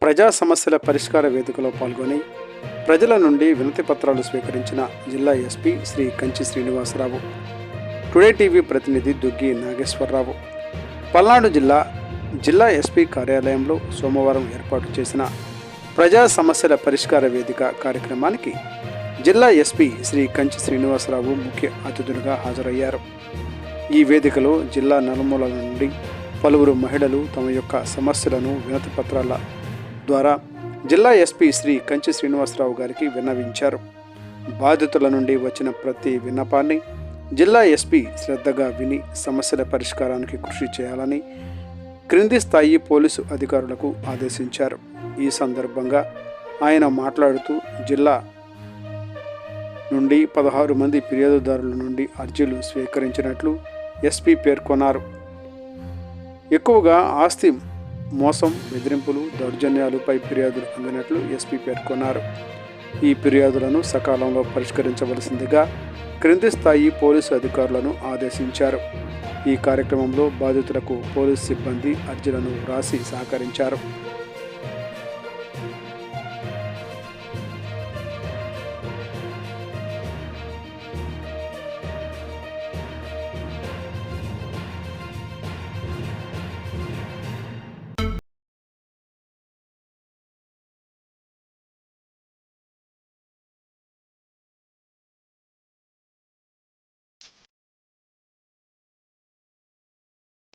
ప్రజా సమస్యల పరిష్కార వేదికలో పాల్గొని ప్రజల నుండి వినతి పత్రాలు స్వీకరించిన జిల్లా SP Shri Kanchi Srinivasarao, today TV ప్రతినిధి దుగ్గి నాగేశ్వరరావు. పల్నాడు జిల్లా ఎస్పీ కార్యాలయంలో సోమవారం ఏర్పాటు చేసిన ప్రజా సమస్యల పరిష్కార వేదిక కార్యక్రమానికి జిల్లా ఎస్పీ శ్రీ కంచి శ్రీనివాసరావు ముఖ్య అతిథులుగా హాజరయ్యారు. ఈ వేదికలో జిల్లా నలుమూలల నుండి పలువురు మహిళలు తమ యొక్క సమస్యలను వినతి పత్రాల ద్వారా జిల్లా ఎస్పీ శ్రీ కంచి శ్రీనివాసరావు గారికి విన్నవించారు. బాధితుల నుండి వచ్చిన ప్రతి విన్నపాన్ని జిల్లా ఎస్పీ శ్రద్ధగా విని సమస్యల పరిష్కారానికి కృషి చేయాలని క్రింది స్థాయి పోలీసు అధికారులకు ఆదేశించారు. ఈ సందర్భంగా ఆయన మాట్లాడుతూ జిల్లా నుండి 16 మంది ఫిర్యాదుదారుల నుండి అర్జీలు స్వీకరించినట్లు ఎస్పీ పేర్కొన్నారు. ఎక్కువగా ఆస్తి మోసం, బెదిరింపులు, దౌర్జన్యాలపై ఫిర్యాదులు అందినట్లు ఎస్పీ పేర్కొన్నారు. ఈ ఫిర్యాదులను సకాలంలో పరిష్కరించవలసిందిగా క్రింది స్థాయి పోలీసు అధికారులను ఆదేశించారు. ఈ కార్యక్రమంలో బాధితులకు పోలీసు సిబ్బంది అర్జీలను వ్రాసి సహకరించారు.